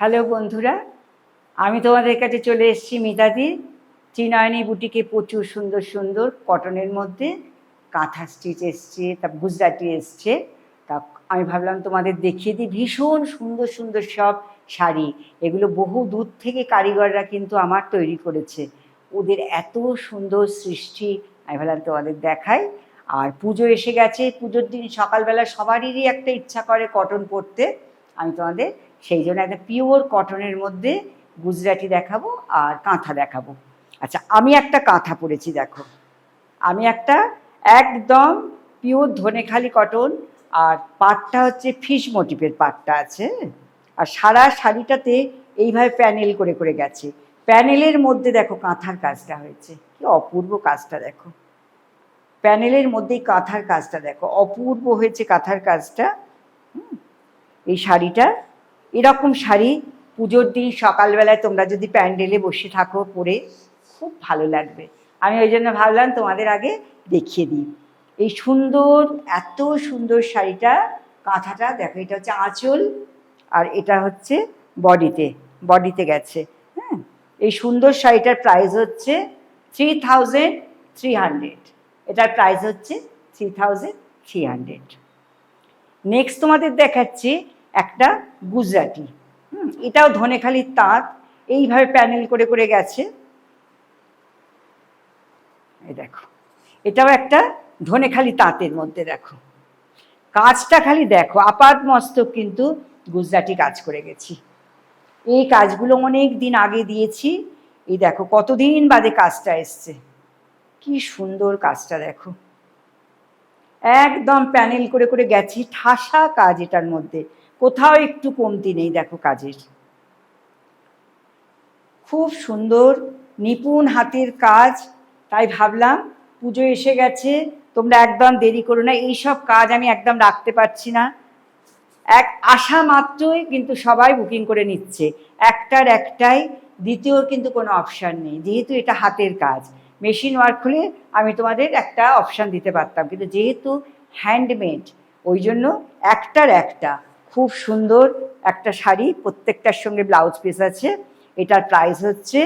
Hello বন্ধুরা, আমি তোমাদের কাছে চলে এসেছি মিতাদি। ত্রিনয়নী বুটিকে প্রচুর সুন্দর সুন্দর কটনের মধ্যে কাঁথা স্টিচ এসছে, তা গুজরাটি এসছে। তা আমি ভাবলাম তোমাদের দেখিয়ে দিই। ভীষণ সুন্দর সুন্দর সব শাড়ি, এগুলো বহু দূর থেকে কারিগররা কিন্তু আমার তৈরি করেছে। ওদের এত সুন্দর সৃষ্টি, আমি ভাবলাম তোমাদের দেখাই। আর পুজো এসে গেছে, পুজোর দিন সকালবেলা সবারই একটা ইচ্ছা করে কটন পরতে। আমি তোমাদের সেই জন্য একটা পিওর কটনের মধ্যে গুজরাটি দেখাবো আর কাঁথা দেখাবো। আচ্ছা, আমি একটা কাঁথা পরেছি, দেখো। আমি একটা একদম পিওর ধনেখালি কটন, আর পাটটা হচ্ছে ফিশ মোটিফের পাটটা আছে। আর সারা শাড়িটাতে এইভাবে প্যানেল করে করে গেছে। প্যানেলের মধ্যে দেখো কাঁথার কাজটা হয়েছে, কি অপূর্ব কাজটা দেখো। প্যানেলের মধ্যেই কাঁথার কাজটা দেখো, অপূর্ব হয়েছে কাঁথার কাজটা। এই শাড়িটা, এরকম শাড়ি পুজোর দিন সকালবেলায় তোমরা যদি প্যান্ডেলে বসে থাকো পরে, খুব ভালো লাগবে। আমি ওই জন্য ভাবলাম তোমাদের আগে দেখিয়ে দিই এই সুন্দর, এত সুন্দর শাড়িটা। কাঁথাটা দেখো, এটা হচ্ছে আঁচল, আর এটা হচ্ছে বডিতে গেছে। হ্যাঁ, এই সুন্দর শাড়িটার প্রাইস হচ্ছে 3300। এটার প্রাইস হচ্ছে 3300। নেক্সট তোমাদের দেখাচ্ছি একটা গুজরাটি। এটাও ধনেখালির তাঁত, এইভাবে প্যানেল করে করে গেছে। এই দেখো, এটাও একটা ধনেখালি তাঁতের মধ্যে। দেখো কাজটা খালি দেখো, আপাত মস্তক কিন্তু গুজরাটি কাজ করে গেছি। এই কাজগুলো অনেক দিন আগে দিয়েছি। এই দেখো কতদিন বাদে কাজটা এসছে, কি সুন্দর কাজটা দেখো। একদম প্যানেল করে করে গেছি, ঠাসা কাজ এটার মধ্যে, কোথাও একটু কমতি নেই। দেখো কাজের খুব সুন্দর নিপুণ হাতের কাজ। তাই ভাবলাম পুজো এসে গেছে, তোমরা একদম দেরি করো না। এইসব কাজ আমি একদম রাখতে পারছি না, এক আসা মাত্রই কিন্তু সবাই বুকিং করে নিচ্ছে। একটাই, দ্বিতীয়র কিন্তু কোনো অপশান নেই, যেহেতু এটা হাতের কাজ। মেশিন ওয়ার্ক হলে আমি তোমাদের একটা অপশান দিতে পারতাম, কিন্তু যেহেতু হ্যান্ডমেড, ওই জন্য একটা খুব সুন্দর একটা শাড়ি, প্রত্যেকটার সঙ্গে ব্লাউজ পিস আছে। এটার প্রাইস হচ্ছে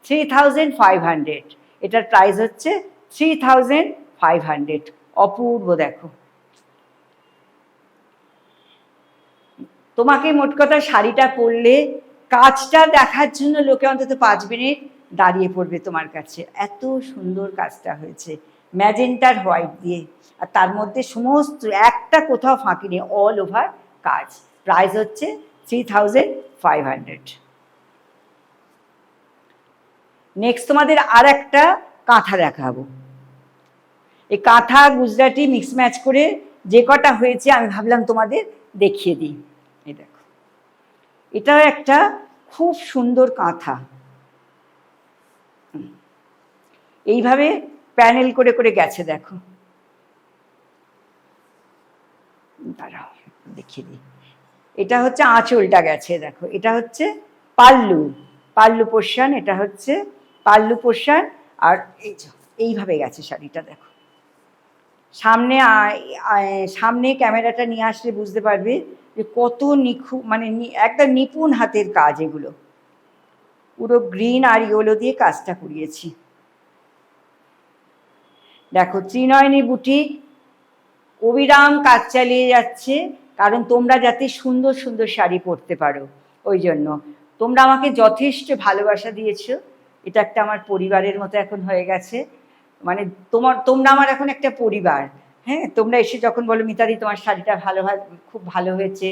3500। এটার প্রাইস হচ্ছে 3500। অপূর্ব দেখো। তোমাকে মোট কথা শাড়িটা পরলে কাজটা দেখার জন্য লোকে অন্তত 5 মিনিট দাঁড়িয়ে পড়বে তোমার কাছে, এত সুন্দর কাজটা হয়েছে ম্যাজেন্টার হোয়াইট দিয়ে। আর তার মধ্যে সমস্ত একটা কোথাও ফাঁকি নেই, অল ওভার কাজ। প্রাইস হচ্ছে 3500। নেক্সট তোমাদের আর একটা কাঁথা দেখাবো। এই কাঁথা গুজরাটি মিক্স ম্যাচ করে যে কটা হয়েছে আমি ভাবলাম তোমাদের দেখিয়ে দিই। এই দেখো, এটাও একটা খুব সুন্দর কাঁথা, এইভাবে প্যানেল করে করে গেছে। দেখো, দাঁড়াও দেখিয়ে দিই। এটা হচ্ছে আঁচলটা গেছে, দেখো। এটা হচ্ছে পাল্লু পোর্শন, এটা হচ্ছে পাল্লু পোর্শন। আর এইভাবে গেছে শাড়িটা। দেখো সামনে ক্যামেরাটা নিয়ে আসলে বুঝতে পারবে যে কত নিখুঁত, মানে একদম নিপুণ হাতের কাজ। এগুলো পুরো গ্রিন আর ইয়েলো দিয়ে কাজটা করিয়েছি। দেখো ত্রিনয়নী বুটিক অবিরাম কাজ চালিয়ে যাচ্ছে, কারণ তোমরা যাতে সুন্দর সুন্দর শাড়ি পরতে পারো, ওই জন্য তোমরা আমাকে যথেষ্ট ভালোবাসা দিয়েছো। এটা একটা আমার পরিবারের মতো এখন হয়ে গেছে। মানে তোমরা আমার এখন একটা পরিবার। হ্যাঁ, তোমরা এসে যখন বলো মিতাদি তোমার শাড়িটা খুব ভালো হয়েছে,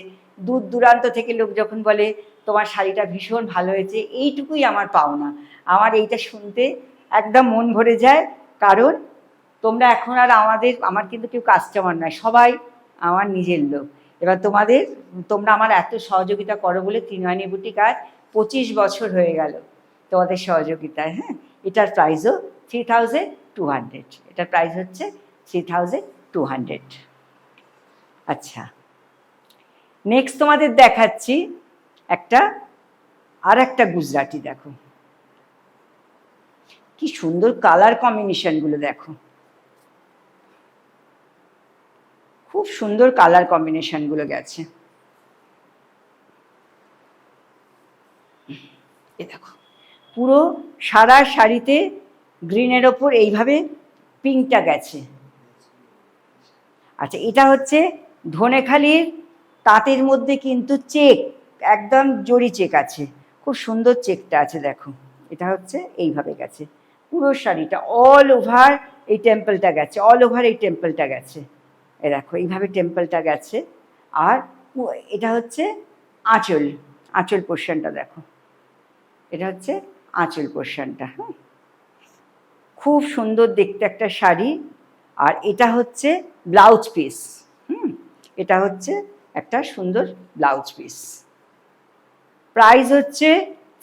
দূর দূরান্ত থেকে লোক যখন বলে তোমার শাড়িটা ভীষণ ভালো হয়েছে, এইটুকুই আমার পাওনা। আমার এইটা শুনতে একদম মন ভরে যায়, কারণ তোমরা এখন আর আমার কিন্তু কেউ কাস্টমার নয়, সবাই আমার নিজের লোক। এবার তোমরা আমার এত সহযোগিতা করো বলে ত্রিনয়নী বুটিক আজ 25 বছর হয়ে গেল তোমাদের সহযোগিতায়। হ্যাঁ, এটার প্রাইসও 3200। এটার প্রাইস হচ্ছে 3200। আচ্ছা, নেক্সট তোমাদের দেখাচ্ছি আর একটা গুজরাটি। দেখো কি সুন্দর কালার কম্বিনেশনগুলো, দেখো খুব সুন্দর কালার কম্বিনেশনগুলো গেছে। এ দেখো পুরো সারা শাড়িতে গ্রিনের ওপর এইভাবে পিঙ্কটা গেছে। আচ্ছা, এটা হচ্ছে ধনেখালির তাঁতের মধ্যে কিন্তু চেক, একদম জরি চেক আছে, খুব সুন্দর চেকটা আছে দেখো। এটা হচ্ছে এইভাবে গেছে পুরো শাড়িটা, অল ওভার এই টেম্পলটা গেছে, অল ওভার এই টেম্পলটা গেছে। এ দেখো এইভাবে টেম্পলটা গেছে। আর এটা হচ্ছে আঁচল, আঁচল পোর্শনটা দেখো, এটা হচ্ছে আঁচল পোর্শনটা। হ্যাঁ, খুব সুন্দর দেখতে একটা শাড়ি। আর এটা হচ্ছে ব্লাউজ পিস। এটা হচ্ছে একটা সুন্দর ব্লাউজ পিস। প্রাইস হচ্ছে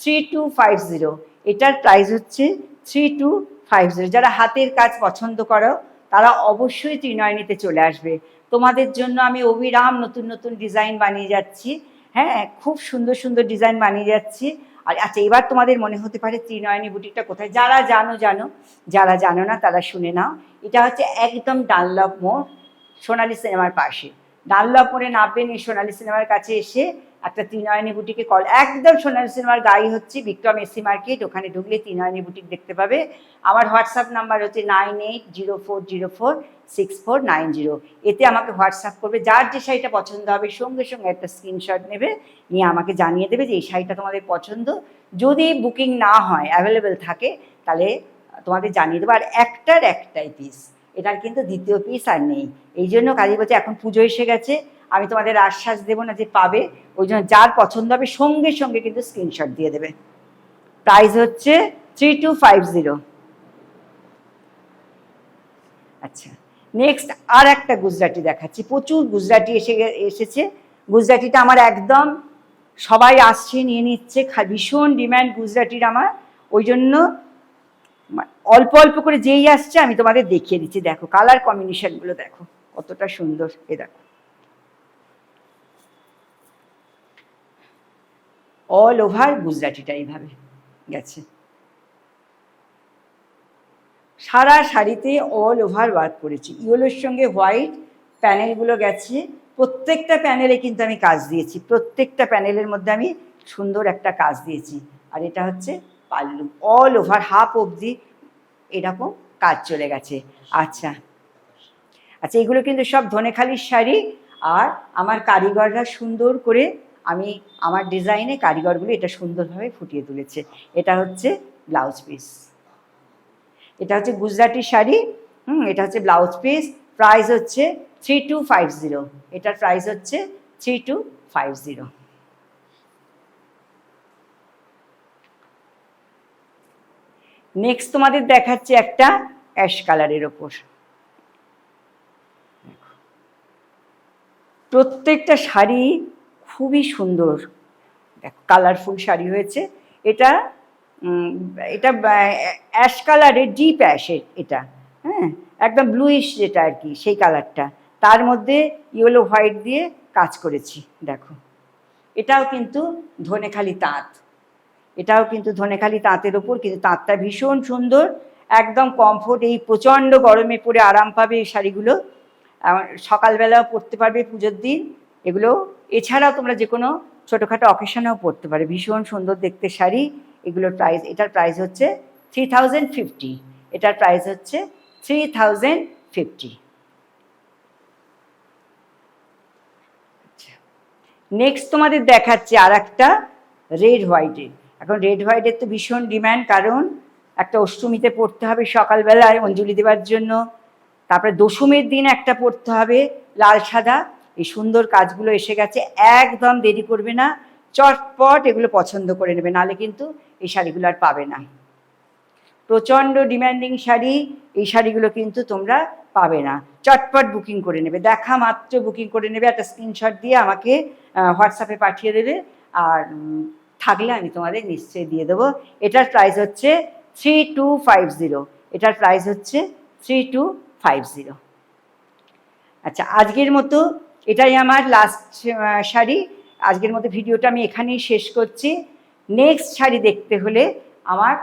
3250। এটার প্রাইস হচ্ছে 3250। যারা হাতের কাজ পছন্দ করো তারা অবশ্যই ত্রিনয়নীতে চলে আসবে। তোমাদের জন্য আমি অবিরাম নতুন নতুন ডিজাইন বানিয়ে যাচ্ছি। হ্যাঁ, খুব সুন্দর সুন্দর ডিজাইন বানিয়ে যাচ্ছি। আর আচ্ছা, এবার তোমাদের মনে হতে পারে ত্রিনয়নী বুটিকটা কোথায়। যারা জানো জানো, যারা জানো না তারা শুনে নাও। এটা হচ্ছে একদম ডানলপ মোড়, সোনালী সিনেমার পাশে। ডানলপ মোড়ে নামবেন, এই সোনালী সিনেমার কাছে এসে একটা ত্রিনয়নী বুটিকে কল, একদম সোনালী সিনেমার গায়ে হচ্ছে বিক্রম এসি মার্কেট, ওখানে ঢুকলে ত্রিনয়নী বুটিক দেখতে পাবে। আমার হোয়াটসঅ্যাপ নাম্বার হচ্ছে 9804046490। এতে আমাকে হোয়াটসঅ্যাপ করবে, যার যে শাড়িটা পছন্দ হবে সঙ্গে সঙ্গে একটা স্ক্রিনশট নেবে, নিয়ে আমাকে জানিয়ে দেবে যে এই শাড়িটা তোমাদের পছন্দ। যদি বুকিং না হয়, অ্যাভেলেবেল থাকে, তাহলে তোমাদের জানিয়ে দেবো। আর একটাই পিস, এটার কিন্তু দ্বিতীয় পিস আর নেই। এই জন্য কাজী বলছে এখন পুজো এসে গেছে, আমি তোমাদের আশ্বাস দেবো না যে পাবে, ওই জন্য যার পছন্দ হবে সঙ্গে সঙ্গে কিন্তু স্ক্রিনশট দিয়ে দেবে। প্রাইস হচ্ছে 3250। আচ্ছা, নেক্সট আর একটা গুজরাটি দেখাচ্ছি। প্রচুর গুজরাটি এসেছে। গুজরাটিটা আমার একদম সবাই আসছে, নিয়ে নিচ্ছে, ভীষণ ডিম্যান্ড গুজরাটির আমার। ওই জন্য অল্প অল্প করে যেই আসছে আমি তোমাদের দেখিয়ে দিচ্ছি। দেখো কালার কম্বিনেশনগুলো দেখো কতটা সুন্দর। এ দেখো অল ওভার গুজরাটিটা এইভাবে গেছে, সারা শাড়িতে অল ওভার ওয়ার্ক করেছি। ইয়েলোর সঙ্গে হোয়াইট প্যানেলগুলো গেছে, প্রত্যেকটা প্যানেলে কিন্তু আমি কাজ দিয়েছি, প্রত্যেকটা প্যানেলের মধ্যে আমি সুন্দর একটা কাজ দিয়েছি। আর এটা হচ্ছে পাল্লু, অল ওভার হাফ অবধি এরকম কাজ চলে গেছে। আচ্ছা আচ্ছা, এগুলো কিন্তু সব ধনেখালির শাড়ি। আর আমার কারিগররা সুন্দর করে, আমি আমার ডিজাইনে কারিগরগুলো এটা সুন্দরভাবে ফুটিয়ে তুলেছে। এটা হচ্ছে ব্লাউজ পিস, এটা হচ্ছে গুজরাটি শাড়ি। এটা হচ্ছে ব্লাউজ পিস। প্রাইস হচ্ছে 3250। এটার প্রাইস হচ্ছে 3250। নেক্সট তোমাদের দেখাচ্ছে একটা অ্যাশ কালারের ওপর। প্রত্যেকটা শাড়ি খুবই সুন্দর, দেখো কালারফুল শাড়ি হয়েছে। এটা এটা অ্যাশ কালারের, ডিপ অ্যাশের এটা। হ্যাঁ, একদম ব্লুইশ যেটা আর কি, সেই কালারটা, তার মধ্যে ইয়েলো হোয়াইট দিয়ে কাজ করেছি দেখো। এটাও কিন্তু ধনেখালি তাঁত, এটাও কিন্তু ধনেখালি তাঁতের ওপর, কিন্তু তাঁতটা ভীষণ সুন্দর, একদম কমফোর্ট। এই প্রচণ্ড গরমে পরে আরাম পাবে এই শাড়িগুলো, সকালবেলাও পরতে পারবে পুজোর দিন এগুলো। এছাড়াও তোমরা যে কোনো ছোটোখাটো অকেশনেও পরতে পারে, ভীষণ সুন্দর দেখতে শাড়ি। এগুলোর প্রাইস, এটার প্রাইস হচ্ছে 3050। এটার প্রাইস হচ্ছে 3050। নেক্সট তোমাদের দেখাচ্ছে আর একটা রেড হোয়াইটের। এখন রেড হোয়াইটের তো ভীষণ ডিম্যান্ড, কারণ একটা অষ্টমীতে পরতে হবে সকালবেলায় অঞ্জলি দেওয়ার জন্য, তারপরে দশমীর দিন একটা পরতে হবে লাল সাদা। এই সুন্দর কাজগুলো এসে গেছে, একদম দেরি করবে না, চটপট এগুলো পছন্দ করে নেবে, নাহলে কিন্তু এই শাড়িগুলো আর পাবে না। প্রচণ্ড ডিম্যান্ডিং শাড়ি, এই শাড়িগুলো কিন্তু তোমরা পাবে না। চটপট বুকিং করে নেবে, দেখা মাত্র বুকিং করে নেবে, একটা স্ক্রিনশট দিয়ে আমাকে হোয়াটসঅ্যাপে পাঠিয়ে দেবে, আর থাকলে আমি তোমাদের নিশ্চয়ই দিয়ে দেবো। এটার প্রাইস হচ্ছে 3250। এটার প্রাইস হচ্ছে 3250। আচ্ছা, আজকের মতো এটাই আমার লাস্ট শাড়ি। আজকের মতো ভিডিওটা আমি এখানেই শেষ করছি। নেক্সট শাড়ি দেখতে হলে আমার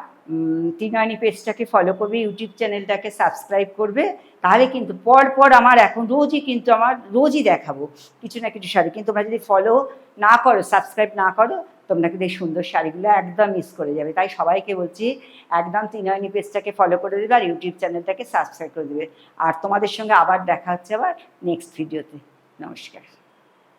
ত্রিনয়নী পেজটাকে ফলো করবে, ইউটিউব চ্যানেলটাকে সাবস্ক্রাইব করবে, তাহলে কিন্তু পর আমার এখন রোজই দেখাবো কিছু না কিছু শাড়ি। কিন্তু তোমরা যদি ফলো না করো, সাবস্ক্রাইব না করো, তোমরা কিন্তু এই সুন্দর শাড়িগুলো একদম মিস করে যাবে। তাই সবাইকে বলছি একদম ত্রিনয়নী পেজটাকে ফলো করে দেবে আর ইউটিউব চ্যানেলটাকে সাবস্ক্রাইব করে দেবে। আর তোমাদের সঙ্গে আবার দেখা হচ্ছে আবার নেক্সট ভিডিওতে। নমস্কার।